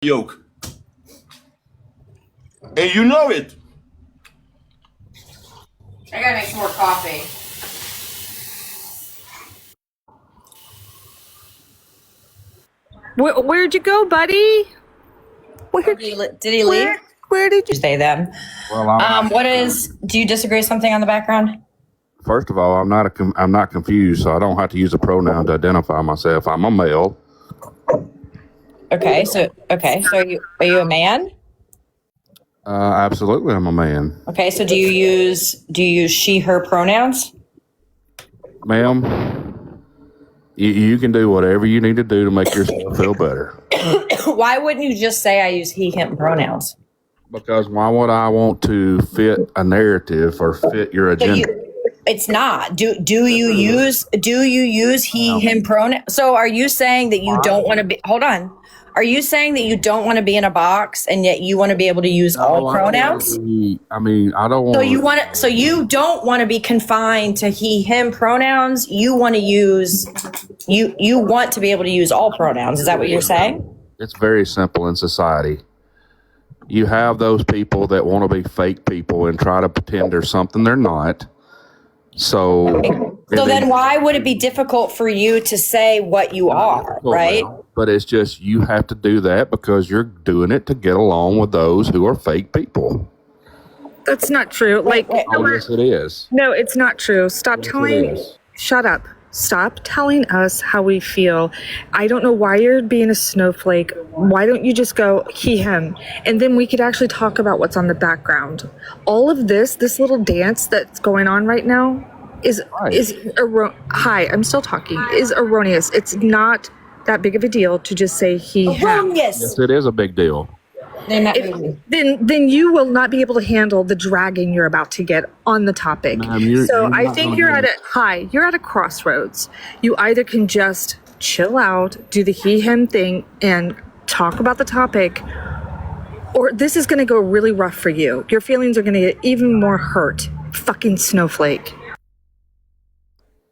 yolk. And you know it. I gotta make some more coffee. Where'd you go, buddy? Did he leave? Where did you Say them. Well, Do you disagree with something on the background? first of all, I'm not confused, so I don't have to use a pronoun to identify myself. I'm a male. Okay, so are you a man? Absolutely, I'm a man, Okay, so do you use she her pronouns? ma'am. You can do whatever you need to do to make yourself feel better. Why wouldn't you just say I use he him pronouns? Because why would I want to fit a narrative or fit your agenda? It's not. Do you use he him pronoun? So are you saying that you don't want to be? Hold on. Are you saying that you don't want to be in a box and yet you want to be able to use all pronouns? I mean, I don't want. So you don't want to be confined to he him pronouns. You want to use you want to be able to use all pronouns. Is that what you're saying? It's very simple in society. You have those people that want to be fake people and try to pretend they're something they're not. So then why would it be difficult for you to say what you are, right? But it's just you have to do that because you're doing it to get along with those who are fake people. That's not true. Oh, yes, it is. No, it's not true. Stop Yes, telling. it is. Shut up. Stop telling us how we feel. I don't know why you're being a snowflake. Why don't you just go he, him? And then we could actually talk about what's on the background. All of this little dance that's going on right now is hi, I'm still talking. Is erroneous. It's not that big of a deal to just say he, him. Yes, it is a big deal. Then you will not be able to handle the dragging you're about to get on the topic. I think you're at a crossroads. You either can just chill out, do the he him thing and talk about the topic, or this is going to go really rough for you. Your feelings are going to get even more hurt. Fucking snowflake.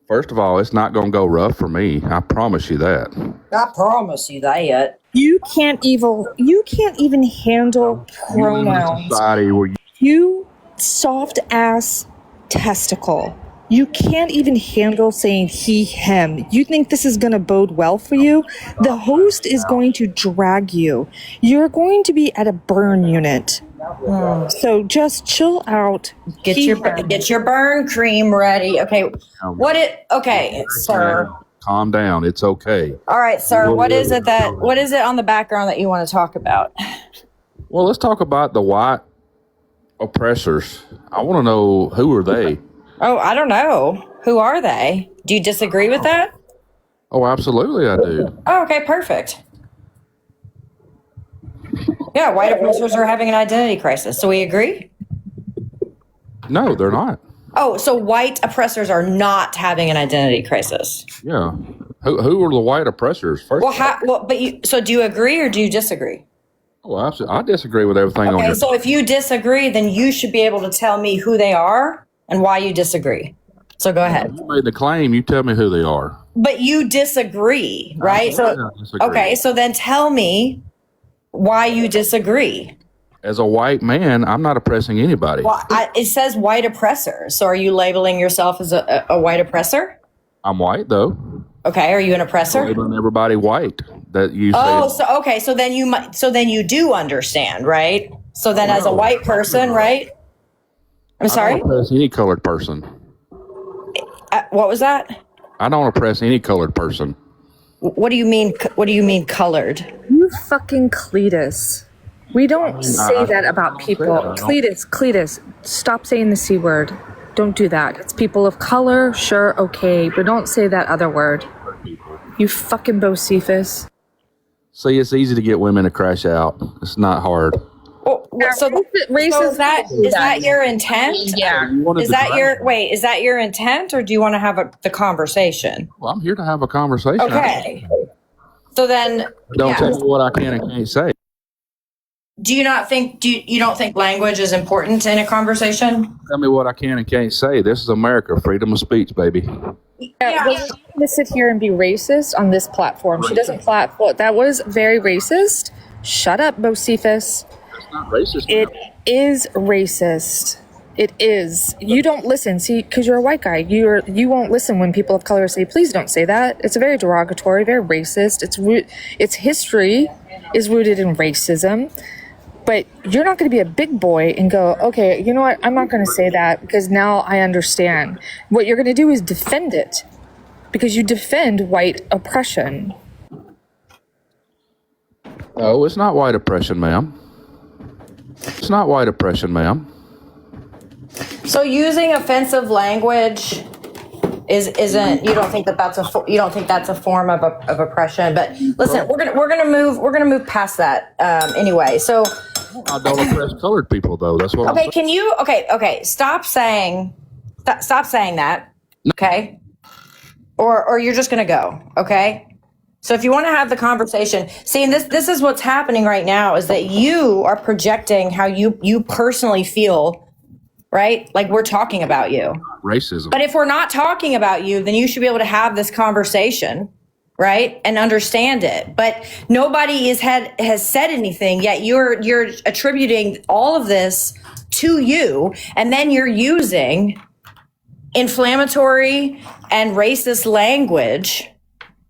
First of all, it's not going to go rough for me. I promise you that. I promise you that. You can't even handle pronouns. Society where You soft ass testicle. You can't even handle saying he, him. You think this is going to bode well for you? The host is going to drag you. You're going to be at a burn unit. So just chill out. Get your burn cream ready. Okay. Sir. calm down. It's okay. All right, sir. What is it on the background that you want to talk about? Well, let's talk about the white oppressors. I want to know, who are they? Oh, I don't know. Who are they? Do you disagree with that? Oh, absolutely I do. Oh, okay, perfect. Yeah, white oppressors are having an identity crisis. So we agree? No, they're not. Oh, so white oppressors are not having an identity crisis. Yeah. Who are the white oppressors? First. So do you agree or do you disagree? Oh, absolutely. I disagree with everything on Okay, your... so if you disagree, then you should be able to tell me who they are and why you disagree. So go ahead. You made the claim. You tell me who they are. But you disagree, right? Okay, so then tell me why you disagree. As a white man, I'm not oppressing anybody. Well, it says white oppressor. So are you labeling yourself as a white oppressor? I'm white, though. Okay, are you an oppressor? Labeling everybody white. That you say. Oh, so then you do understand, right? So then as a white person, right? I'm sorry? I don't oppress any colored person. What was that? I don't oppress any colored person. What do you mean? What do you mean colored? You fucking Cletus. We don't say that about people. Cletus, stop saying the C word. Don't do that. It's people of color, sure, okay, but don't say that other word. You fucking Bocephus. See, it's easy to get women to crash out. It's not hard. So is that your intent? Yeah. Is that your intent, or do you want to have the conversation? Well, I'm here to have a conversation. Okay. So then, don't tell me what I can and can't say. Do you not think? You don't think language is important in a conversation? Tell me what I can and can't say. This is America, freedom of speech, baby. Yeah. We're not going to sit here and be racist on this platform. She doesn't platform. That was very racist. Shut up, Bocephus. It's not racist. It is racist. It is. You don't listen, see, because you're a white guy. You won't listen when people of color say, "Please don't say that." It's very derogatory, very racist. Its history is rooted in racism. But you're not going to be a big boy and go, "Okay, you know what? I'm not going to say that because now I understand." What you're going to do is defend it because you defend white oppression. No, it's not white oppression, ma'am. It's not white oppression, ma'am. So using offensive language isn't, you don't think that's a form of oppression? But listen, we're gonna move past that anyway. So I don't oppress colored people, though. That's what. Okay, can you? Okay. Stop saying that. Okay, or you're just gonna go. Okay. So if you want to have the conversation, see, and this is what's happening right now is that you are projecting how you personally feel, right? Like we're talking about you. Racism. But if we're not talking about you, then you should be able to have this conversation, right? And understand it. But nobody has said anything yet. You're attributing all of this to you, and then you're using inflammatory and racist language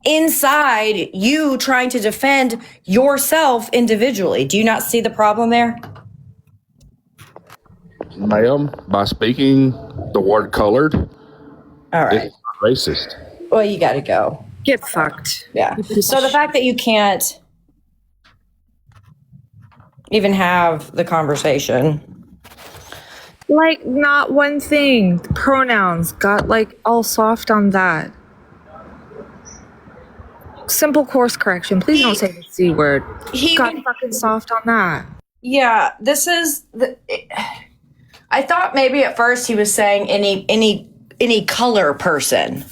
inside you trying to defend yourself individually. Do you not see the problem there? Ma'am, by speaking the word colored, All right. it's not racist. Well, you got to go. Get fucked. Yeah. So the fact that you can't even have the conversation. Like, not one thing. Pronouns got like all soft on that. Simple course correction. Please don't say the C word. He Got fucking soft on that. Yeah, this is I thought maybe at first he was saying any color person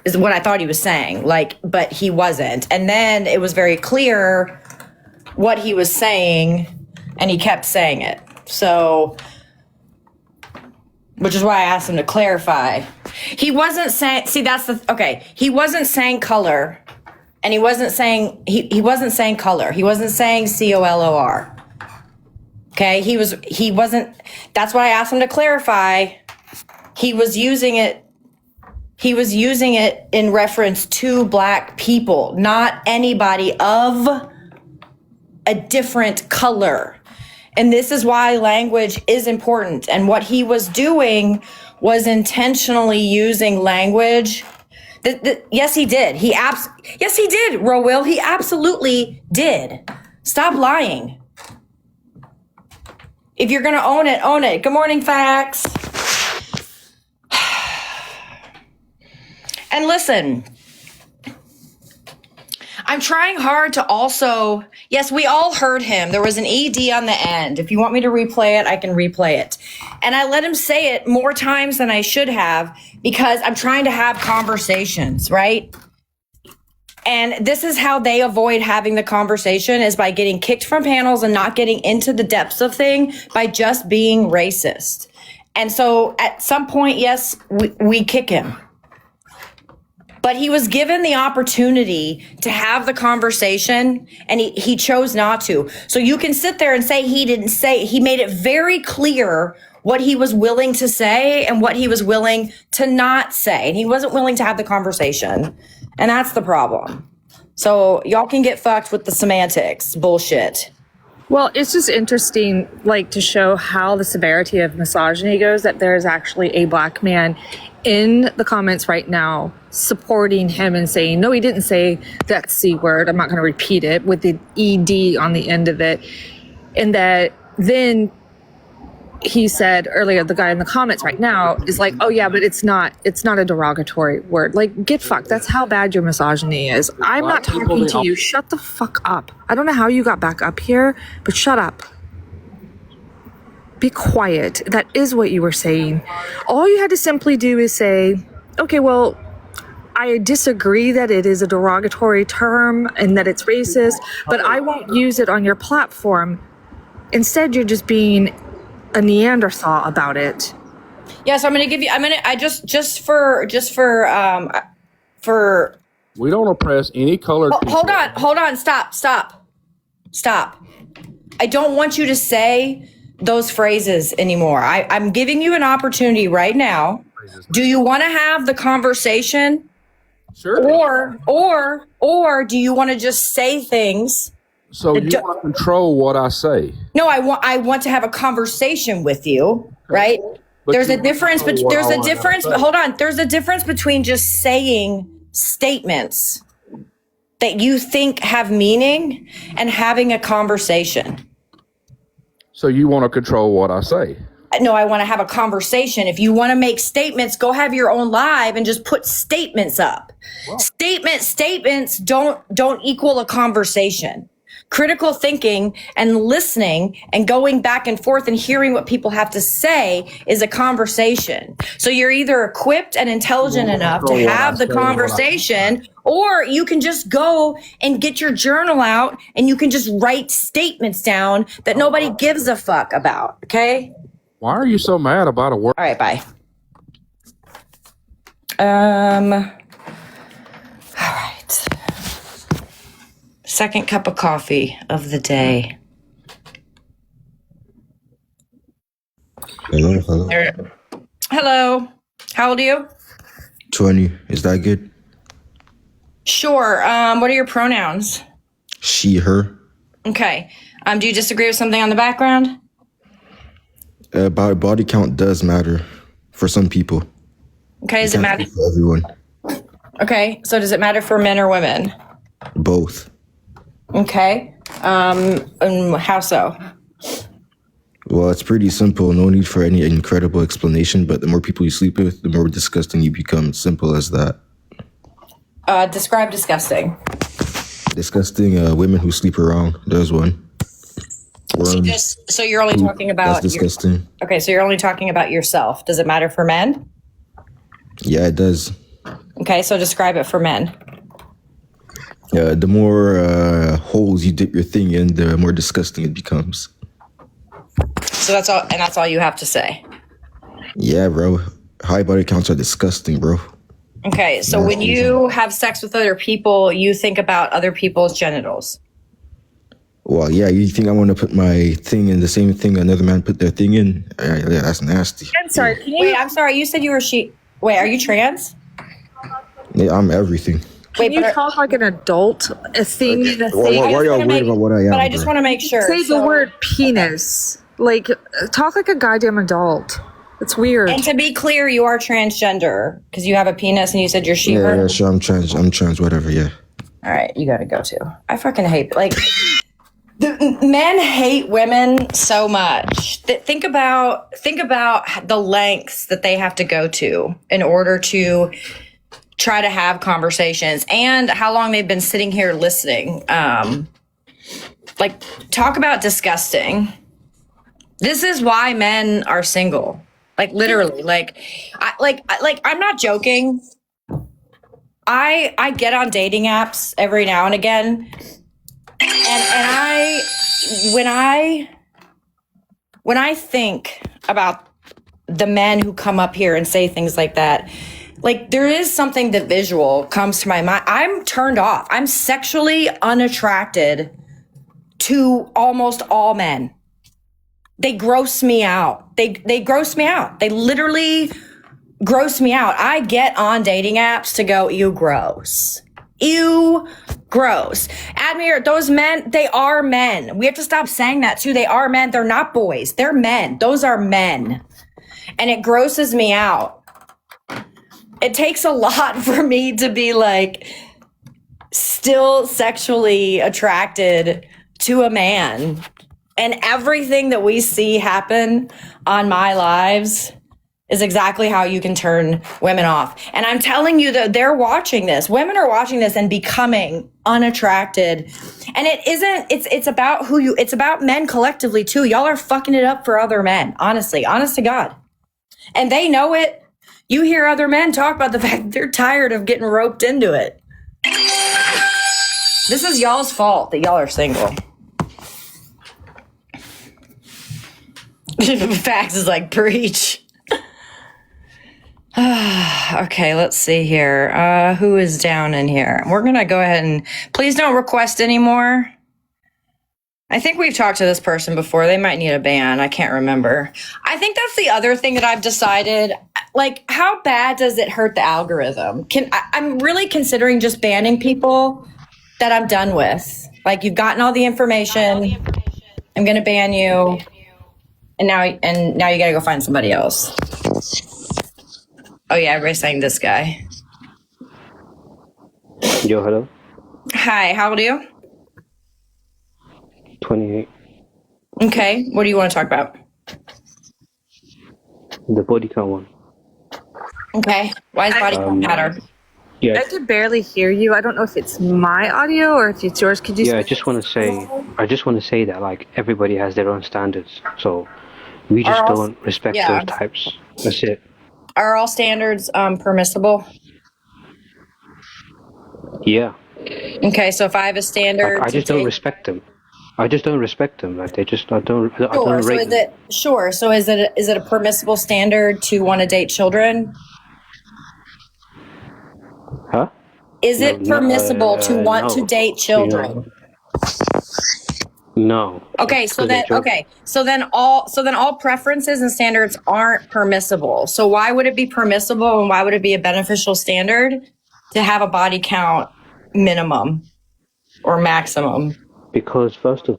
is what I thought he was saying. Like, but he wasn't. And then it was very clear what he was saying, and he kept saying it. So, which is why I asked him to clarify. He wasn't saying. See, he wasn't saying color. And he wasn't saying he wasn't saying color. He wasn't saying COLOR. Okay, he wasn't. That's why I asked him to clarify. He was using it in reference to black people, not anybody of a different color. And this is why language is important. And what he was doing was intentionally using language. Yes, he did. Yes, he did, Rowell. He absolutely did. Stop lying. If you're going to own it, own it. Good morning, Facts. And listen, I'm trying hard to also, yes, we all heard him. There was an ED on the end. If you want me to replay it, I can replay it. And I let him say it more times than I should have because I'm trying to have conversations, right? And this is how they avoid having the conversation is by getting kicked from panels and not getting into the depths of thing by just being racist. And so at some point, yes, we kick him. But he was given the opportunity to have the conversation and he chose not to. So you can sit there and say he didn't say, he made it very clear what he was willing to say and what he was willing to not say. And he wasn't willing to have the conversation. And that's the problem. So y'all can get fucked with the semantics bullshit. Well, it's just interesting, like, to show how the severity of misogyny goes, that there's actually a black man in the comments right now supporting him and saying, no, he didn't say that C word. I'm not going to repeat it with the ED on the end of it. And that then he said earlier, the guy in the comments right now is like, oh yeah, but it's not a derogatory word. Like, get fucked. That's how bad your misogyny is. I'm not talking to you. Shut the fuck up. I don't know how you got back up here, but shut up. Be quiet. That is what you were saying. All you had to simply do is say, okay, well, I disagree that it is a derogatory term and that it's racist, but I won't use it on your platform. Instead, you're just being a Neanderthal about it. Yes, I'm going to give you, I just for we don't oppress any colored people. Hold on, stop. Stop. I don't want you to say those phrases anymore. I'm giving you an opportunity right now. Do you want to have the conversation? Sure. Or do you want to just say things? So you want to control what I say? No, I want to have a conversation with you, right? But There's you a difference, but control what there's I a want difference, to but say. hold on. There's a difference between just saying statements that you think have meaning and having a conversation. So you want to control what I say? No, I want to have a conversation. If you want to make statements, go have your own live and just put statements up. Wow. Statements don't equal a conversation. Critical thinking and listening and going back and forth and hearing what people have to say is a conversation. So you're either equipped and intelligent enough to have the conversation, or you can just go and get your journal out and you can just write statements down that nobody gives a fuck about. Okay? Why are you so mad about a word? All right, bye. All right. Second cup of coffee of the day. Hello. Hello. How old are you? 20. Is that good? Sure. What are your pronouns? She, her. Okay. Do you disagree with something on the background? Body count does matter for some people. Okay. Does it matter? For everyone. Okay. So does it matter for men or women? Both. Okay. And how so? Well, it's pretty simple. No need for any incredible explanation, but the more people you sleep with, the more disgusting you become. Simple as that. Describe disgusting. Disgusting women who sleep around. There's one. Worms. So you're only talking about That's disgusting. okay, so you're only talking about yourself. Does it matter for men? Yeah, it does. Okay, so describe it for men. The more holes you dip your thing in, the more disgusting it becomes. So that's all, and that's all you have to say. Yeah, bro. High body counts are disgusting, bro. Okay, so when you have sex with other people, you think about other people's genitals. Well, yeah, you think I want to put my thing in the same thing another man put their thing in? Yeah, that's nasty. I'm sorry. Can you, Wait, I'm sorry. You said you were Wait, are you trans? Yeah, I'm everything. can you talk like an adult? A thing in a Why thing. are y'all worried about what I am? But I just want to make sure. Say the word penis. Like, talk like a goddamn adult. It's weird. And to be clear, you are transgender because you have a penis and you said you're she-her. Yeah, sure, I'm trans, whatever, yeah. All right, you got to go too. I fucking hate men hate women so much. Think about the lengths that they have to go to in order to try to have conversations and how long they've been sitting here listening. Talk about disgusting. This is why men are single. Like literally, I'm not joking. I get on dating apps every now and again. And when I think about the men who come up here and say things like that, like there is something that visual comes to my mind. I'm turned off. I'm sexually unattracted to almost all men. They gross me out. They gross me out. They literally gross me out. I get on dating apps to go, ew, gross. Ew, gross. Admir, those men, they are men. We have to stop saying that too. They are men. They're not boys. They're men. Those are men. And it grosses me out. It takes a lot for me to be like still sexually attracted to a man. And everything that we see happen on my lives is exactly how you can turn women off. And I'm telling you that they're watching this. Women are watching this and becoming unattracted. And it's about it's about men collectively too. Y'all are fucking it up for other men. Honestly, honest to God. And they know it. You hear other men talk about the fact that they're tired of getting roped into it. This is y'all's fault that y'all are single. Facts is like preach. Okay, let's see here. Who is down in here? We're gonna go ahead and please don't request anymore. I think we've talked to this person before. They might need a ban. I can't remember. I think that's the other thing that I've decided. Like, how bad does it hurt the algorithm? I'm really considering just banning people that I'm done with. Like, you've gotten all the information. I'm gonna ban you, and now you gotta go find somebody else. Oh yeah, everybody's saying this guy. Yo, hello. Hi, how old are you? 28. Okay, what do you want to talk about? The body count one. Okay, why does body count matter? Yeah, I could barely hear you. I don't know if it's my audio or if it's yours. Could you? yeah. I just want to say that like everybody has their own standards, so we just Are all- don't respect yeah. those types. That's it. Are all standards permissible? Yeah. Okay, so if I have a standard, Like, I just don't respect them. I just don't respect them. Like they just, I don't Sure. So rate is them. it sure? So is it a permissible standard to want to date children? Huh? Is it permissible to want no. to date children? No. Okay, so Because then they're children. all preferences and standards aren't permissible. So why would it be permissible and why would it be a beneficial standard to have a body count minimum or maximum? Because first of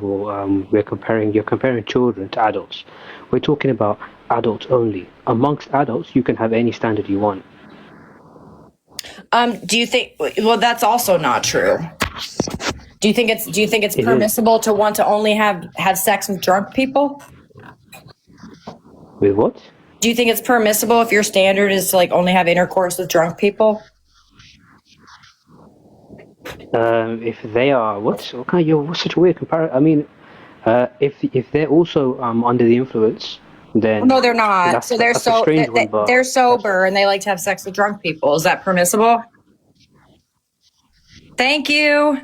all, you're comparing children to adults. We're talking about adults only. Amongst adults, you can have any standard you want. Do you think? Well, that's also not true. Do you think it's It permissible to want to only have sex with drunk people? With what? Do you think it's permissible if your standard is to like only have intercourse with drunk people? If they are what kind of what's such a weird comparison? I mean, if they're also under the influence, then No, they're not. that's, So they're that's a strange one, but they're sober and they like to have sex with drunk people. Is that permissible? Thank you.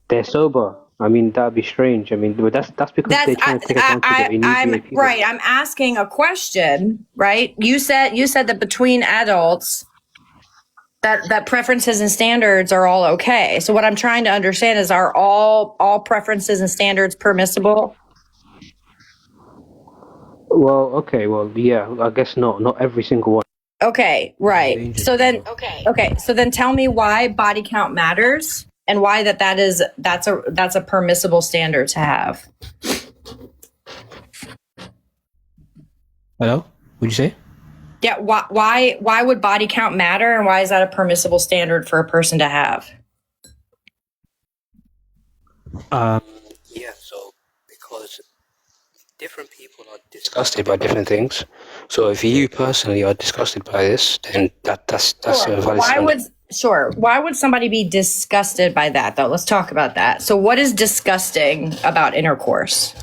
they're sober. I mean, that'd be strange. I mean, but that's because they're trying to take advantage of inebriated people. right. I'm asking a question. Right. You said that between adults, that preferences and standards are all okay. So what I'm trying to understand is, are all preferences and standards permissible? Well, okay, well, yeah, I guess not every single one. Okay, right. So then, okay. So then, tell me why body count matters and why that's a permissible standard to have. Hello? What'd you say? Yeah. Why would body count matter, and why is that a permissible standard for a person to have? Yeah, so because different people are disgusted by different things. So if you personally are disgusted by this, then that's a valid standard. Why would somebody be disgusted by that, though? Let's talk about that. So what is disgusting about intercourse?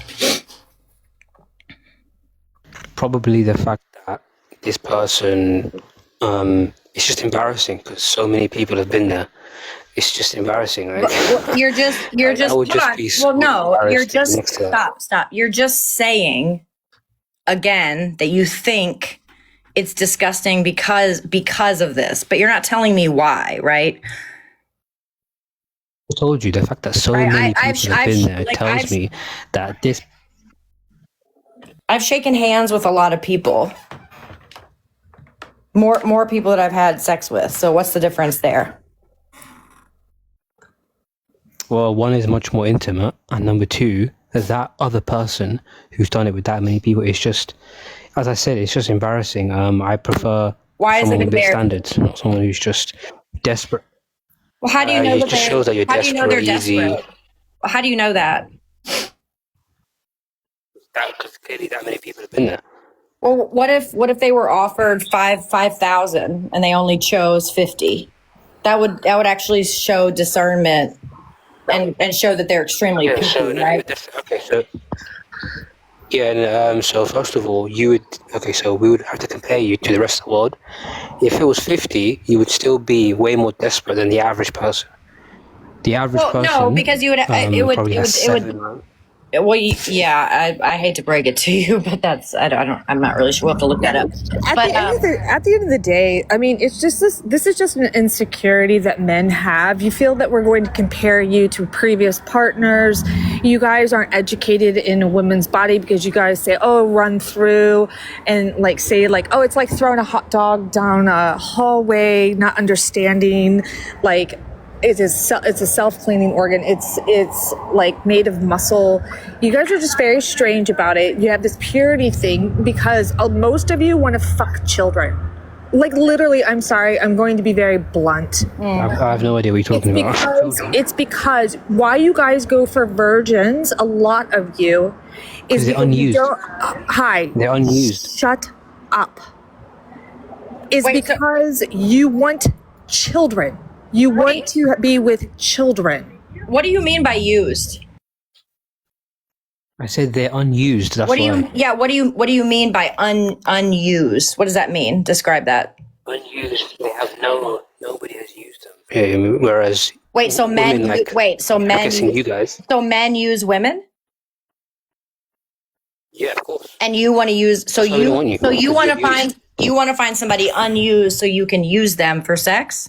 Probably the fact that this person, it's just embarrassing because so many people have been there. It's just embarrassing, right? Well, you're just I would just be so embarrassed next to that. stop. You're just saying again that you think it's disgusting because of this, but you're not telling me why, right? I told you the fact that so many people have been there tells me that this. I've shaken hands with a lot of people. More people that I've had sex with. So what's the difference there? Well, one is much more intimate, and number two, that other person who's done it with that many people, it's just, as I said, it's just embarrassing. I prefer someone with big standards, not someone who's just desperate. Well, how do you know it just shows that you're how do you know they're desperate, easy. desperate? How do you know that? Because clearly that many people have been there. Well, what if they were offered 5,000 and they only chose 50? That would actually show discernment and show that they're extremely picky, right? So first of all, we would have to compare you to the rest of the world. If it was 50, you would still be way more desperate than the average person. The average person. No, because you would. It would. Well, yeah, I hate to break it to you, but I'm not really sure. We'll have to look that up. At But the end of the day, I mean, it's just this is just an insecurity that men have. You feel that we're going to compare you to previous partners. You guys aren't educated in a woman's body because you guys say, oh, run through, and like say like, oh, it's like throwing a hot dog down a hallway, not understanding like it's a self-cleaning organ. It's like made of muscle. You guys are just very strange about it. You have this purity thing because most of you want to fuck children. Like literally, I'm sorry, I'm going to be very blunt. I have no idea what you're talking about. It's because why you guys go for virgins, a lot of you, is they're because you unused. don't. Hi. They're unused. Shut up. Is Wait, so- because you want children. You want to be with children. what do you mean by used? I said they're unused. That's What do why. you? Yeah, what do you mean by unused? What does that mean? Describe that. Unused. They have nobody has used them. Yeah, whereas Wait, so men? women, I'm Men? guessing you guys. So men use women, Yeah, of course. and you want to use. So That's why we don't want you. you want to Because they're find you want to find somebody unused so you can use them for sex.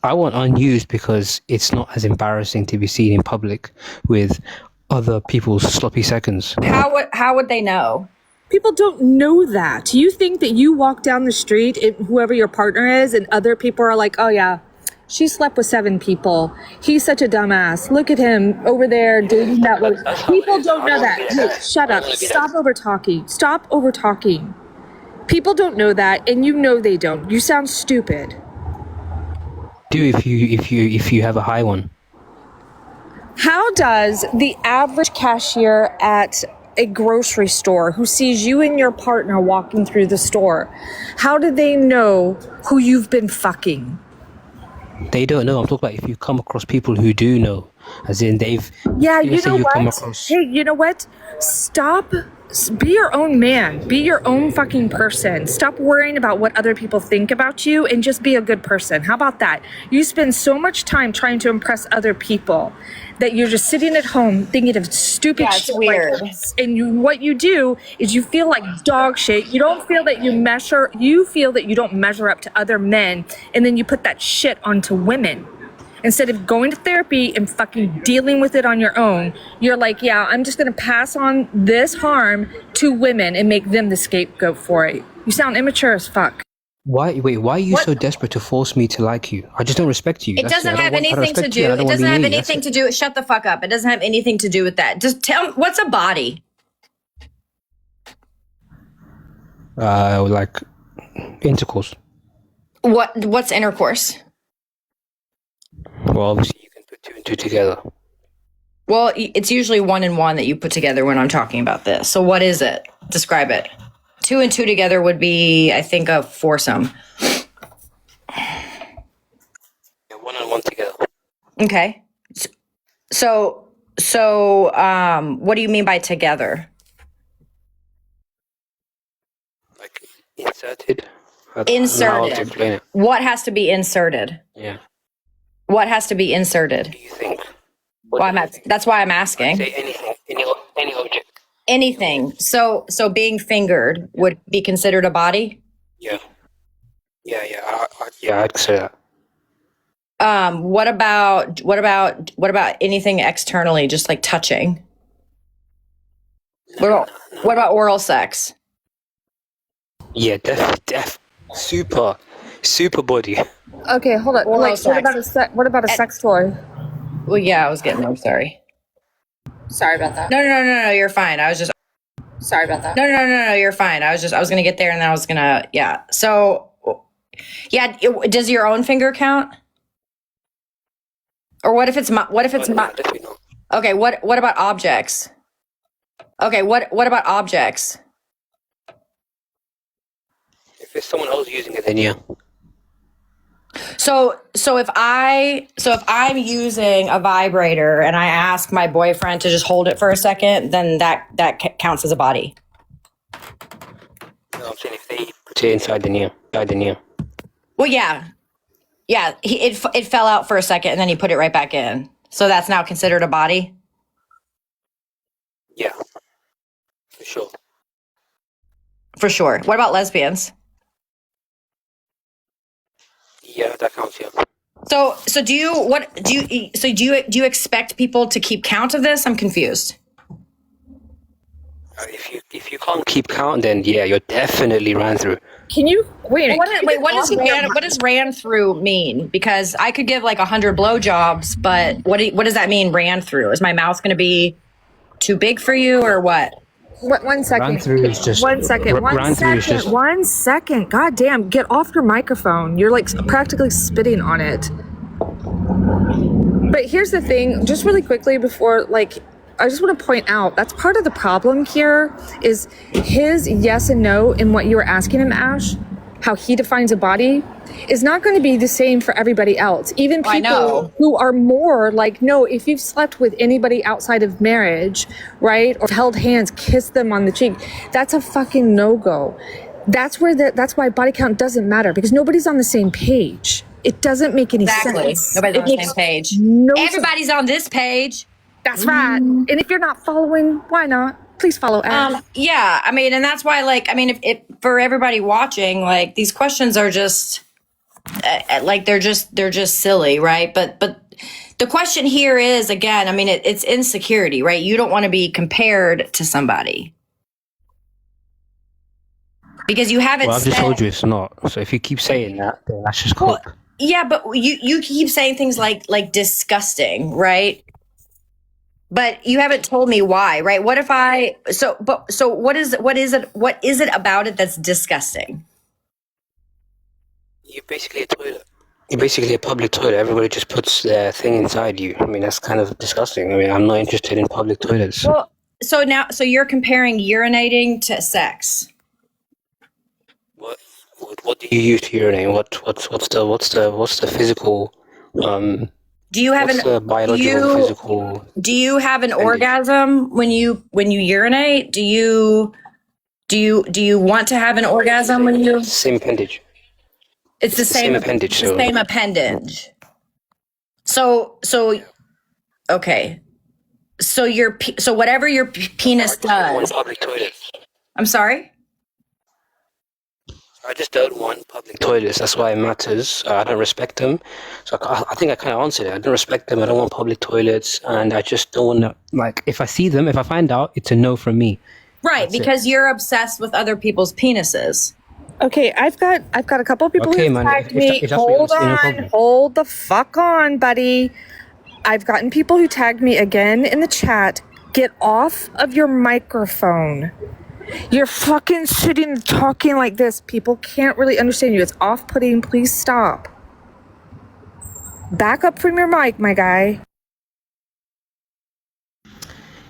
I want unused because it's not as embarrassing to be seen in public with other people's sloppy seconds. How would they know? People don't know that. You think that you walk down the street, whoever your partner is, and other people are like, oh yeah, she slept with 7 people. He's such a dumbass. Look at him over there dating that one. People don't know that. Hey, shut up. Stop over talking. Stop over talking. People don't know that, and you know they don't. You sound stupid. Do if you have a high one. How does the average cashier at a grocery store who sees you and your partner walking through the store, how do they know who you've been fucking? They don't know. I'm talking about if you come across people who do know, as in they've. Yeah, you let's say know come what? across- Hey, you know what? Stop. Be your own man. Be your own fucking person. Stop worrying about what other people think about you and just be a good person. How about that? You spend so much time trying to impress other people that you're just sitting at home thinking of stupid Yeah, it's shit weird. like this. And what you do is you feel like dog shit. You don't feel that you feel that you don't measure up to other men, and then you put that shit onto women. Instead of going to therapy and fucking dealing with it on your own, you're like, yeah, I'm just going to pass on this harm to women and make them the scapegoat for it. You sound immature as fuck. Why are you so desperate to force me to like you? I just don't respect you. It doesn't have anything to do. It doesn't have anything to do. Shut the fuck up. It doesn't have anything to do with that. Just tell me, what's a body? Like intercourse. What's intercourse? Well, obviously you can put 2 and 2 together. Well, it's usually 1 and 1 that you put together when I'm talking about this. So what is it? Describe it. 2 and 2 together would be, I think, a foursome. Yeah, 1 and 1 together. Okay. So, what do you mean by together? Like inserted. I don't know how to explain it. What has to be inserted? Yeah. What has to be inserted? Do you think? That's why I'm asking. Say anything. Any object. Anything. So being fingered would be considered a body? Yeah. I'd say that. What about anything externally, just like touching? What about oral sex? Yeah, def. Super body. Okay, hold on. Oral Like, sex. what about a sex toy? Well, yeah, I was getting there. Sorry. Sorry about that. No, you're fine. Sorry about that. No, you're fine. I was going to get there and then I was going to, yeah. So, yeah, does your own finger count? Or what if it's my, Definitely not. okay, what about objects? Okay, what about objects? If it's someone else using it, then yeah. So if I'm using a vibrator and I ask my boyfriend to just hold it for a second, then that counts as a body. No, I'm saying if they put it inside, then yeah. Well, yeah. It fell out for a second and then he put it right back in. So that's now considered a body. Yeah, for sure. For sure. What about lesbians? Yeah, that counts. Yeah. So do you expect people to keep count of this? I'm confused. If you can't keep count, then yeah, you're definitely ran through. Can you wait? A minute, What does ran through mean? Because I could give like 100 blowjobs, but what does that mean? Ran through? Is my mouth going to be too big for you, or what? One second. Ran through is just 1 second. ran through is just 1 second. God damn! Get off your microphone. You're like practically spitting on it. But here's the thing, just really quickly before, like, I just want to point out that's part of the problem here is his yes and no in what you were asking him, Ash, how he defines a body is not going to be the same for everybody else. Even people who are more like, no, if you've slept with anybody outside of marriage, right, or held hands, kissed them on the cheek, that's a fucking no-go. That's why body count doesn't matter, because nobody's on the same page. It doesn't make any sense. Nobody's on the same page. Everybody's on this page. That's right. And if you're not following, why not? Please follow Ash. Yeah, I mean, and that's why, like, I mean, if for everybody watching, like, these questions are just, like, they're just silly, right? But the question here is, again, I mean, it's insecurity, right? You don't want to be compared to somebody. Because you haven't I've just told you it's not. So if you keep saying that, then that's just cool. Yeah, but you keep saying things like disgusting, right? But you haven't told me why, right? What if what is it about it that's disgusting? You're basically a toilet. You're basically a public toilet. Everybody just puts their thing inside you. I mean, that's kind of disgusting. I mean, I'm not interested in public toilets. Well, so you're comparing urinating to sex. What do you use to urinate? What's the physical? Do you have physical? Do you have an orgasm when you urinate? Do you want to have an orgasm when you? Same appendage. It's the same appendage. The same appendage. So okay. So whatever your penis does. Public toilet. I'm sorry. I just don't want public toilets. That's why it matters. I don't respect them. So I think I kind of answered it. I don't respect them. I don't want public toilets. And I just don't want to, like, if I see them, if I find out, it's a no from me. Right, because you're obsessed with other people's penises. Okay, I've got a couple of people who tagged me. Hold the fuck on, buddy. I've gotten people who tagged me again in the chat. Get off of your microphone. You're fucking sitting talking like this. People can't really understand you. It's off-putting. Please stop. Back up from your mic, my guy.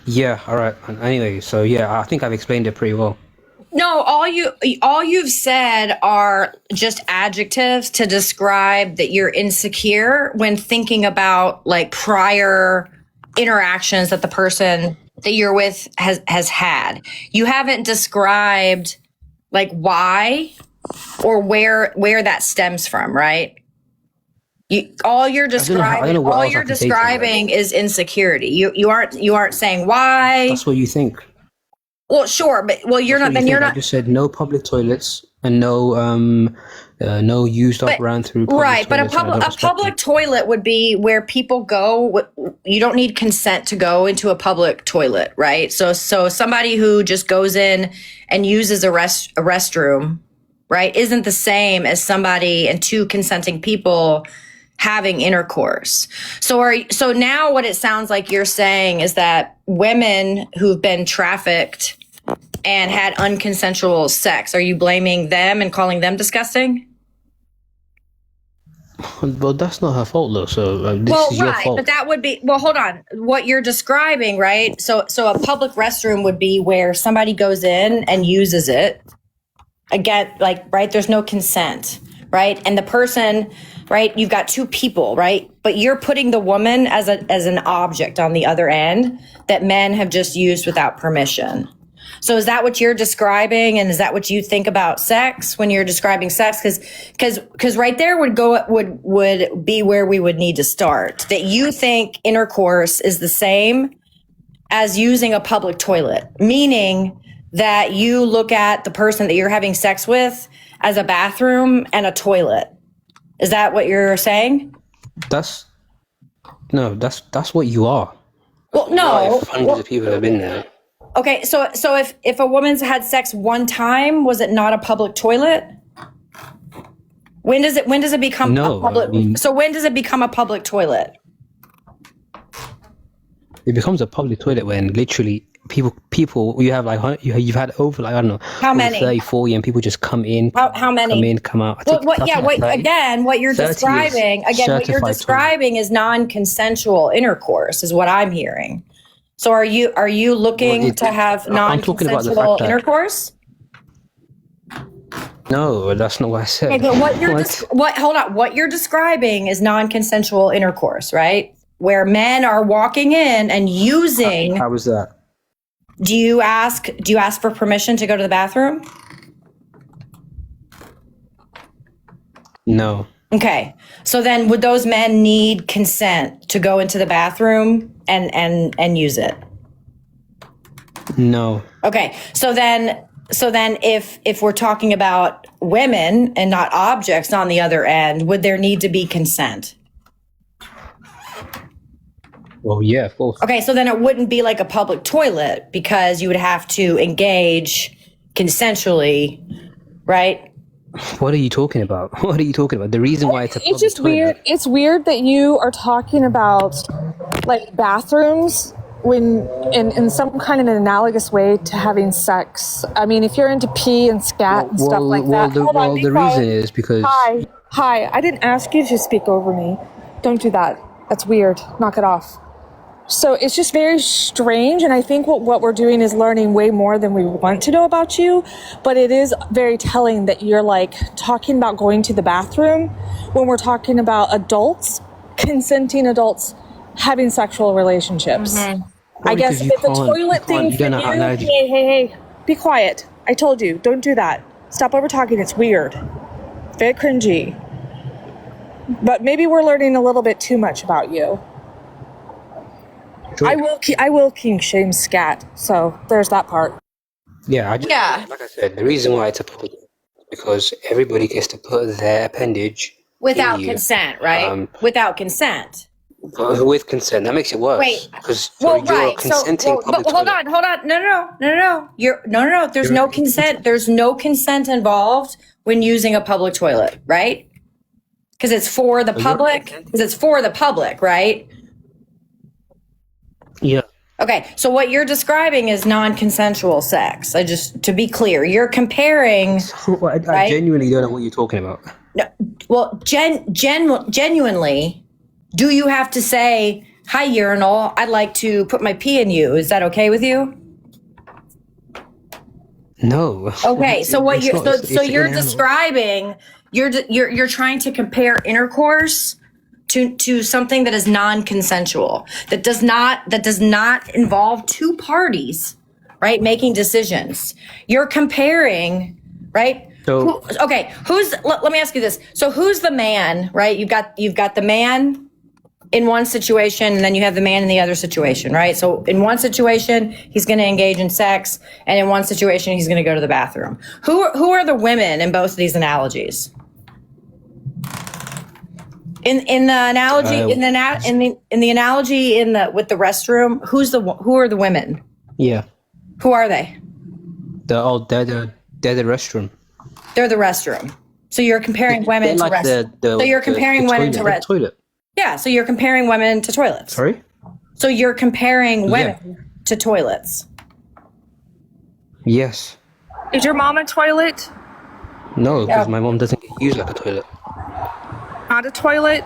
Yeah, all right. Anyway, so yeah, I think I've explained it pretty well. No, all you've said are just adjectives to describe that you're insecure when thinking about like prior interactions that the person that you're with has had. You haven't described like why or where that stems from, right? All you're describing is insecurity. You aren't saying why. That's what you think. Well, sure, but you're not. Then you're not. I just said no public toilets and no used up ran through. Right, but a public toilet would be where people go. You don't need consent to go into a public toilet, right? So somebody who just goes in and uses a restroom, right, isn't the same as somebody and two consenting people having intercourse. So now what it sounds like you're saying is that women who've been trafficked and had unconsensual sex, are you blaming them and calling them disgusting? Well, that's not her fault, though. So this is your fault. But that would be hold on. What you're describing, right? So a public restroom would be where somebody goes in and uses it. Again, like right, there's no consent, right? And the person, right? You've got two people, right? But you're putting the woman as an object on the other end that men have just used without permission. So is that what you're describing, and is that what you think about sex when you're describing sex? Because right there would be where we would need to start. That you think intercourse is the same as using a public toilet, meaning that you look at the person that you're having sex with as a bathroom and a toilet. Is that what you're saying? That's what you are. Well, no. Hundreds of people have been there. Okay, so if a woman's had sex one time, was it not a public toilet? When does it become a public? So when does it become a public toilet? It becomes a public toilet when literally people you have like you've had over like I don't know how many 30, 40 and people just come in. How many? Come in, come out. What you're describing is non-consensual intercourse is what I'm hearing. So are you looking to have non-consensual intercourse? No, that's not what I said. Okay, but what you're describing is non-consensual intercourse, right? Where men are walking in and using. How was that? Do you ask for permission to go to the bathroom? No. Okay. So then would those men need consent to go into the bathroom and use it? No. Okay. So then if we're talking about women and not objects on the other end, would there need to be consent? Well, yeah, of course. Okay, so then it wouldn't be like a public toilet because you would have to engage consensually, right? What are you talking about? What are you talking about? The reason why it's a public just toilet. weird. It's weird that you are talking about like bathrooms when in some kind of an analogous way to having sex. I mean, if you're into pee and scat and stuff like that. The reason is because Hi. I didn't ask you to speak over me. Don't do that. That's weird. Knock it off. So it's just very strange, and I think what we're doing is learning way more than we want to know about you, but it is very telling that you're like talking about going to the bathroom when we're talking about adults, consenting adults having sexual relationships. Mm-hmm. I guess if the toilet thing for you, hey, be quiet. I told you, don't do that. Stop over talking, it's weird. Very cringy. But maybe we're learning a little bit too much about you. Sure. I will kink shame scat. So there's that part. Yeah, like I said, the reason why it's a public is because everybody gets to put their appendage without consent, right? Without consent. With consent, that makes it worse. Wait, because you're consenting public hold on. No. There's no consent. There's no consent involved when using a public toilet, right? Because it's for the public. Right? Yeah. Okay, so what you're describing is non-consensual sex. To be clear, you're comparing. I genuinely don't know what you're talking about. No, well, genuinely, do you have to say, "Hi, urinal, I'd like to put my pee in you"? Is that okay with you? No. Okay, so what you're describing, you're trying to compare intercourse to something that is non-consensual, that does not involve two parties, right, making decisions. You're comparing, right? So let me ask you this. So who's the man, right? You've got the man in one situation, and then you have the man in the other situation, right? So in one situation, he's going to engage in sex, and in one situation, he's going to go to the bathroom. Who are the women in both of these analogies? In the analogy, with the restroom, who are the women? Yeah. Who are they? They're the restroom. They're the restroom. So you're comparing women to restroom. So you're comparing women to toilet. Yeah. So you're comparing women to toilets. Sorry. So you're comparing women to toilets. Yes. Is your mom a toilet? No, because my mom doesn't get used like a toilet. Not a toilet?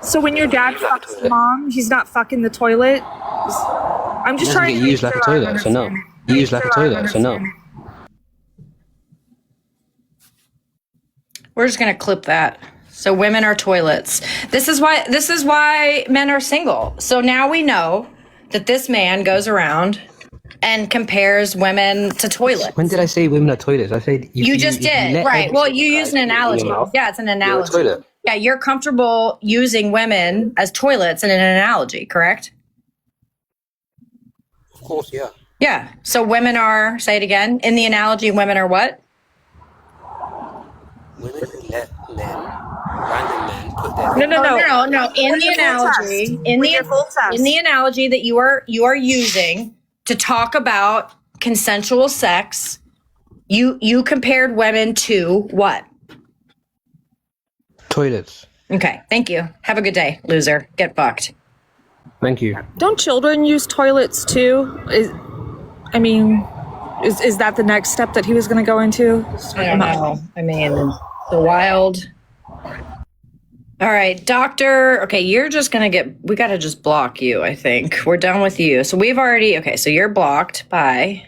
So when your dad fucks mom, he's not fucking the toilet? I'm just trying to use like a toilet, so no. Use like a toilet, so no. We're just gonna clip that. So women are toilets. This is why men are single. So now we know that this man goes around and compares women to toilets. When did I say women are toilets? I said you just did, right? Well, you used an analogy. Yeah, it's an analogy. You're a toilet. Yeah, you're comfortable using women as toilets in an analogy, correct? Of course, yeah. Yeah. So women are, say it again, in the analogy, women are what? Women who let random men put their No. In the analogy, in the analogy that you are using to talk about consensual sex, you compared women to what? toilets. Okay, thank you. Have a good day, loser. Get fucked. Thank you. Don't children use toilets too? Is that the next step that he was going to go into? I don't know. I mean, the wild. All right, doctor. Okay, you're just going to we got to just block you, I think. We're done with you. So we've already, okay, so you're blocked by,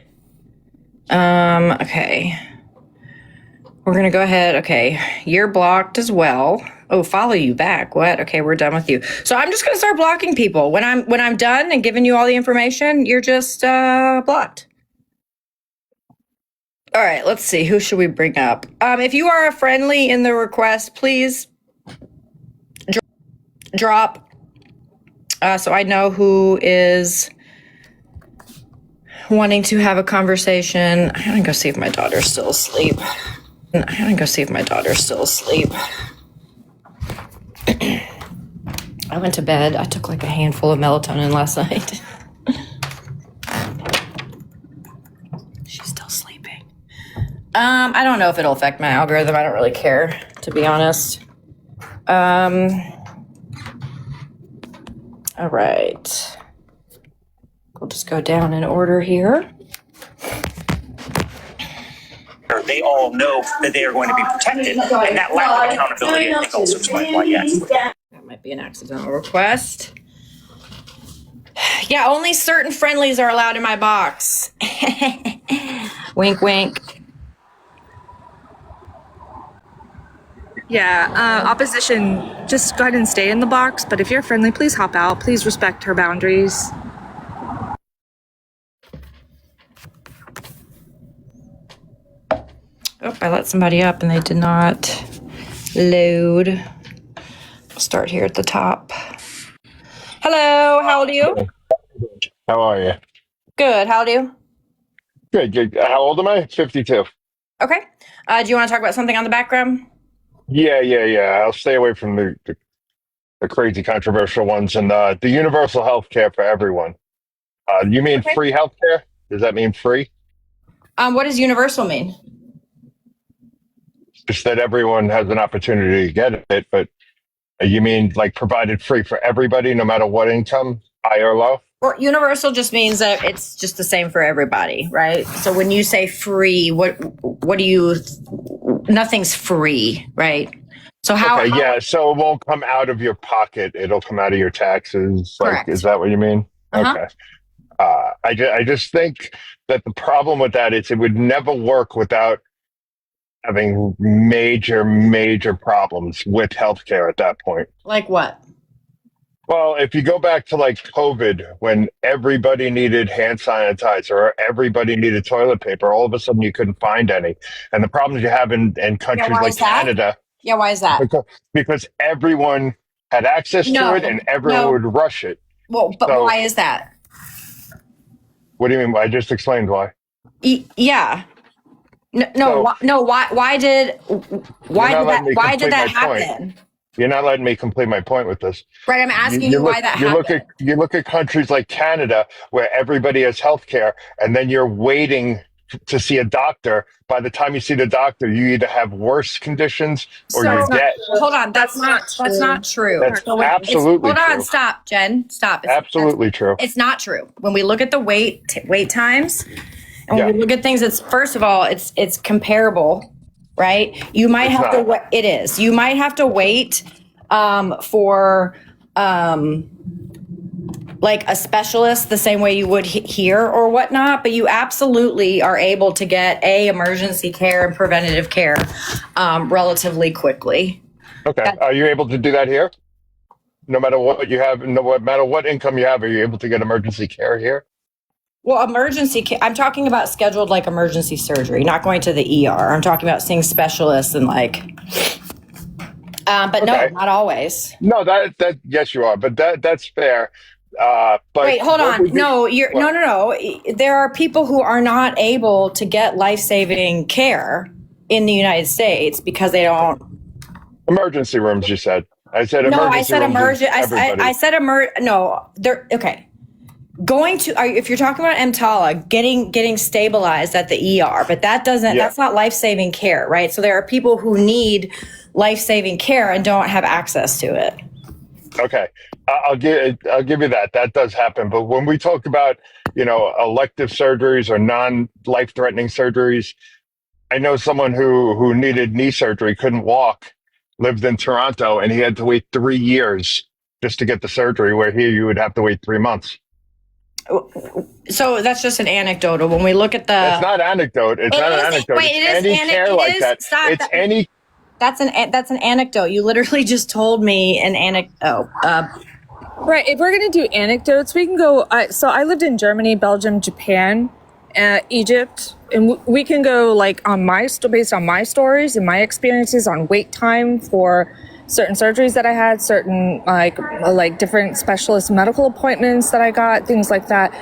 okay. We're going to go ahead. Okay, you're blocked as well. Oh, follow you back. What? Okay, we're done with you. So I'm just going to start blocking people. When I'm done and giving you all the information, you're just blocked. All right, let's see. Who should we bring up? If you are a friendly in the request, please drop so I know who is wanting to have a conversation. I'm going to go see if my daughter's still asleep. I went to bed. I took like a handful of melatonin last night. She's still sleeping. I don't know if it'll affect my algorithm. I don't really care, to be honest. All right. We'll just go down in order here. They all know that they are going to be protected, and that lack of accountability, I think, also explains why, yes. That might be an accidental request. Yeah, only certain friendlies are allowed in my box. Wink, wink. Yeah, opposition, just go ahead and stay in the box, but if you're friendly, please hop out. Please respect her boundaries. Oh, I let somebody up and they did not load. I'll start here at the top. Hello, how old are you? How are you? Good, how old are you? Good. How old am I? 52. Okay. Do you want to talk about something on the background? Yeah. I'll stay away from the crazy controversial ones and the universal health care for everyone. You mean Okay. free health care? Does that mean free? What does universal mean? Just that everyone has an opportunity to get it, but you mean like provided free for everybody, no matter what income, high or low? Well, universal just means that it's just the same for everybody, right? So when you say free, what do you? Nothing's free, right? So how? Okay, yeah. So it won't come out of your pocket; it'll come out of your taxes. Correct. Like, is that what you mean? Uh-huh. Okay. I just think that the problem with that is it would never work without having major problems with healthcare at that point. Like what? Well, if you go back to like COVID, when everybody needed hand sanitizer or everybody needed toilet paper, all of a sudden you couldn't find any. And the problems you have in countries why like is that? Canada, Yeah, why is that? because everyone had access No, to it and everyone no. would rush it. Well, but So- why is that? What do you mean? I just explained why. Yeah. No. So- Why did letting me that complete my point. happen? You're not letting me complete my point with this. Right. I'm asking you why that happened. You look at countries like Canada where everybody has health care and then you're waiting to see a doctor. By the time you see the doctor, you either have worse conditions or So- you're dead. Hold on. That's not true. That's So absolutely hold on. true. Stop, Jen. Stop. Absolutely true. It's not true. When we look at the wait times, and when we look at things, it's first of all, it's comparable, right? You might It's have to. not. It is. You might have to wait for like a specialist the same way you would here or whatnot, but you absolutely are able to get emergency care and preventative care relatively quickly. Okay. Are you able to do that here? No matter what you have, no matter what income you have, are you able to get emergency care here? Well, emergency care, I'm talking about scheduled like emergency surgery, not going to the ER. I'm talking about seeing specialists and like, but no, Okay. not always. No, that yes, you are, but that's fair. But Wait, hold what on. would be- No, you're what? no. There are people who are not able to get life-saving care in the United States because they don't. Emergency rooms, you said. I said No, emergency I said rooms. emergent. Everybody. I said no. They're okay. Going to if you're talking about EMTALA, getting stabilized at the ER, but that doesn't. Yeah. That's not life-saving care, right? So there are people who need life-saving care and don't have access to it. Okay, I'll give you that. That does happen. But when we talk about elective surgeries or non-life threatening surgeries, I know someone who needed knee surgery, couldn't walk, lived in Toronto, and he had to wait 3 years just to get the surgery. Where here you would have to wait 3 months. So that's just an anecdotal. When we look at the, It's not anecdote. It's not an anecdote. Wait, It's any care like that. It's any. That's an anecdote. You literally just told me an anecdote. Right. If we're going to do anecdotes, we can go. So I lived in Germany, Belgium, Japan, Egypt, and we can go like based on my stories and my experiences on wait time for certain surgeries that I had, certain like different specialist medical appointments that I got, things like that.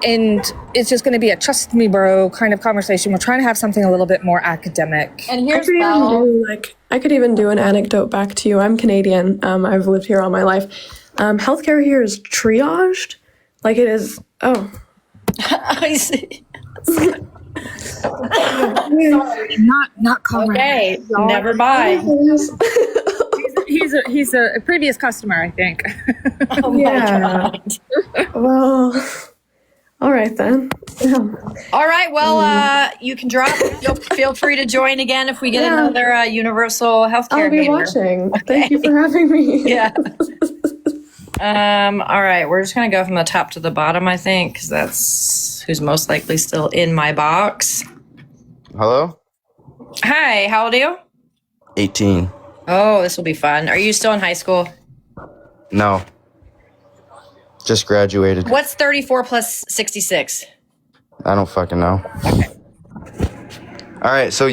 And it's just going to be a trust me, bro kind of conversation. We're trying to have something a little bit more academic. And here's I could even do an anecdote back to you. I'm Canadian. I've lived here all my life. Healthcare here is triaged. Like it is. Oh, I see. Not comrade. Okay, never mind. He's a previous customer, I think. Oh my God. Well. All right then. Yeah. All right. Well, you can drop. Feel free to join again if we get another universal healthcare. I'll be hater. watching. Thank you for having me. Yeah. All right. We're just gonna go from the top to the bottom, I think, because that's who's most likely still in my box. Hello? Hi. How old are you? 18. Oh, this will be fun. Are you still in high school? No. Just graduated. What's 34 plus 66? I don't fucking know. Okay. All right, so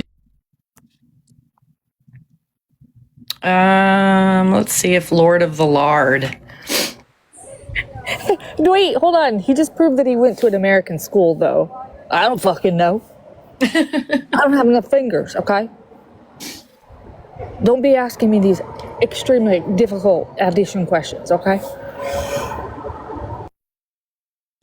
let's see if Lord of the Lard. Wait, hold on. He just proved that he went to an American school, though. I don't fucking know. I don't have enough fingers, okay? Don't be asking me these extremely difficult addition questions, okay?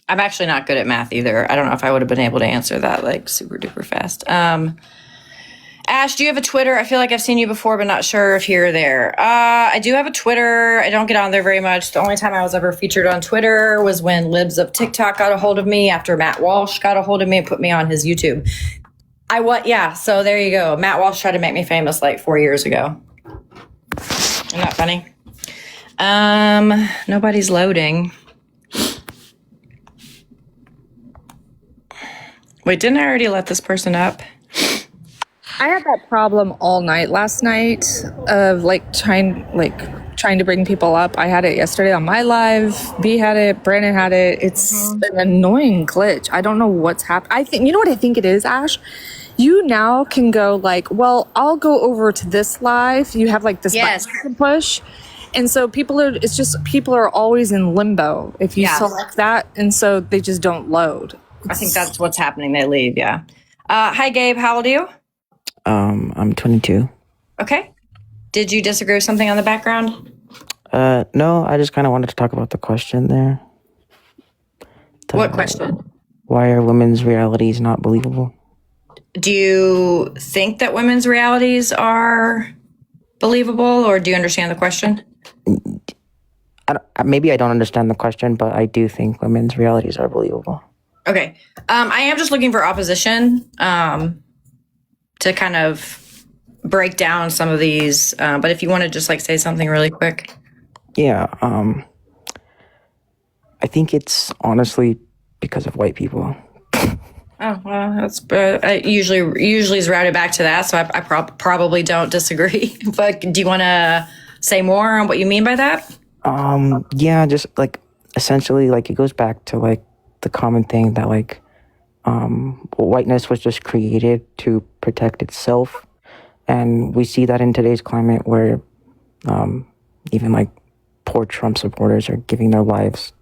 I'm actually not good at math either. I don't know if I would have been able to answer that like super duper fast. Ash, do you have a Twitter? I feel like I've seen you before, but not sure if you're there. I do have a Twitter. I don't get on there very much. The only time I was ever featured on Twitter was when Libs of TikTok got a hold of me after Matt Walsh got a hold of me and put me on his YouTube. So there you go. Matt Walsh tried to make me famous like 4 years ago. Isn't that funny? Nobody's loading. Wait, didn't I already let this person up? I had that problem all night last night of trying to bring people up. I had it yesterday on my live. B had it. Brandon had it. It's an annoying glitch. I don't know what's happening. I think, you know what I think it is, Ash? You now can go I'll go over to this live. You have this button you can push. And so people are always in limbo if you select that. And so they just don't load. I think that's what's happening. They leave, yeah. Hi, Gabe. How old are you? I'm 22. Okay. Did you disagree with something on the background? No, I just kind of wanted to talk about the question there. What question? Why are women's realities not believable? Do you think that women's realities are believable, or do you understand the question? Maybe I don't understand the question, but I do think women's realities are believable. Okay. I am just looking for opposition to kind of break down some of these. But if you want to just say something really quick. Yeah. I think it's honestly because of white people. Oh, well, that's usually is routed back to that. So I probably don't disagree. But do you want to say more on what you mean by that? Yeah, just essentially it goes back to the common thing that whiteness was just created to protect itself, and we see that in today's climate where even poor Trump supporters are giving their lives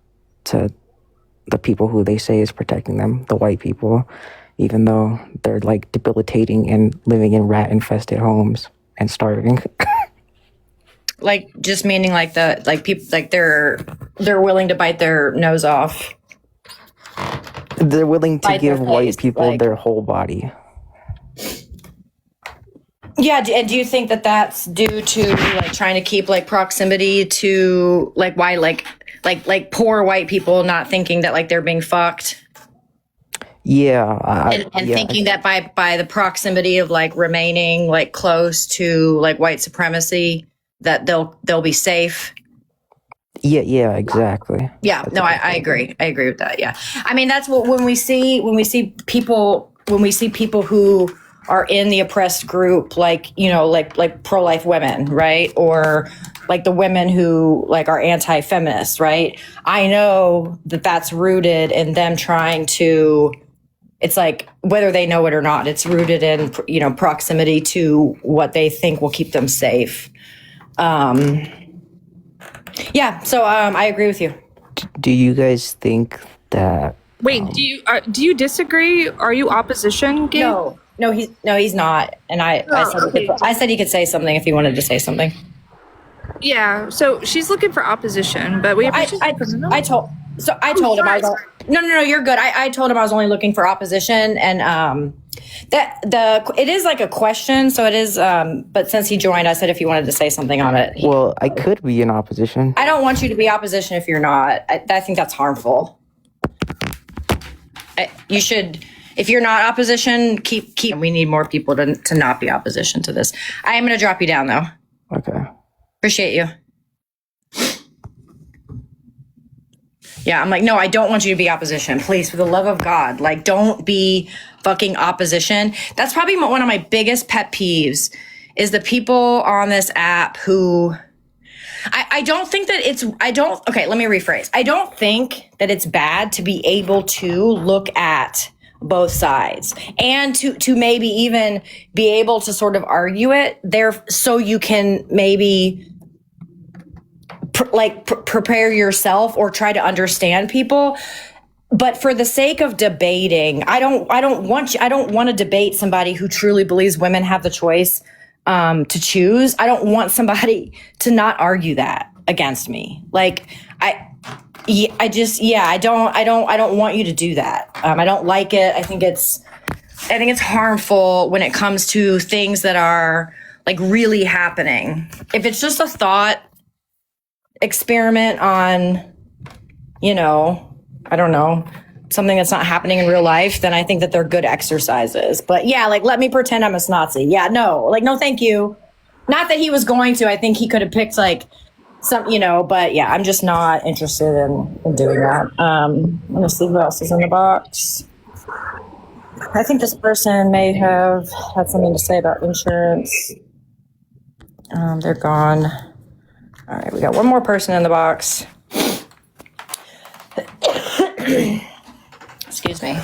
to the people who they say is protecting them, the white people, even though they're like debilitating and living in rat infested homes and starving. Like, just meaning like people, like they're willing to bite their nose off. They're willing to Bite give their white face, people like- their whole body. Yeah, and do you think that that's due to like trying to keep like proximity to like why like poor white people not thinking that like they're being fucked? Yeah. And yeah, thinking that by the proximity of like remaining like close to like white supremacy that they'll be safe. Yeah, exactly. Yeah, no, I agree. I agree with that. Yeah. I mean, that's what when we see people who are in the oppressed group, like, you know, like pro-life women, right? Or like the women who like are anti-feminist, right? I know that that's rooted in them trying to, it's like, whether they know it or not, it's rooted in, you know, proximity to what they think will keep them safe. Yeah, so I agree with you. Do you guys think that? Wait, do you disagree? Are you opposition, Gabe? No, he's not. And I said he could say something if he wanted to say something. Yeah, so she's looking for opposition, but we I told him I was no, you're good. I told him I was only looking for opposition, and it is like a question, so it is. But since he joined, I said if he wanted to say something on it. Well, I could be in opposition. I don't want you to be opposition if you're not. I think that's harmful. You should. If you're not opposition, keep. We need more people to not be opposition to this. I am going to drop you down though. Okay. Appreciate you. Yeah, I'm like, no, I don't want you to be opposition. Please, for the love of God, like, don't be fucking opposition. That's probably one of my biggest pet peeves is the people on this app who I don't think that okay, let me rephrase. I don't think that it's bad to be able to look at both sides and to maybe even be able to sort of argue it there so you can maybe prepare yourself or try to understand people. But for the sake of debating, I don't want to debate somebody who truly believes women have the choice to choose. I don't want somebody to not argue that against me. Like I don't want you to do that. I don't like it. I think it's harmful when it comes to things that are like really happening. If it's just a thought experiment on, you know, I don't know, something that's not happening in real life, then I think that they're good exercises. But yeah, like, let me pretend I'm a Nazi. Yeah, no, thank you. Not that he was going to. I think he could have picked like some, you know, but yeah, I'm just not interested in doing that. Let me see who else is in the box. I think this person may have had something to say about insurance. They're gone. All right, we got one more person in the box. Excuse me.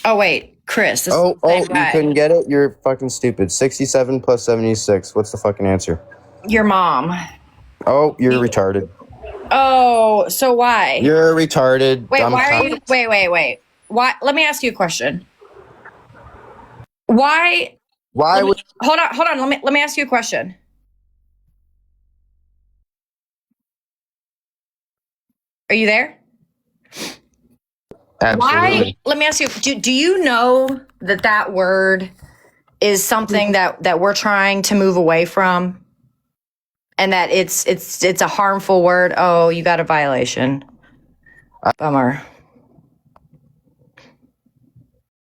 Oh, wait, Chris. You couldn't get it? You're fucking stupid. 67 plus 76. What's the fucking answer? Your mom. Oh, you're retarded. Oh, so why? You're retarded. Wait, why are you? Wait. Why? Let me ask you a question. Why? Hold on. Let me ask you a question. Are you there? Absolutely. Why? Let me ask you. Do you know that word is something that we're trying to move away from, and that it's a harmful word? Oh, you got a violation. Bummer.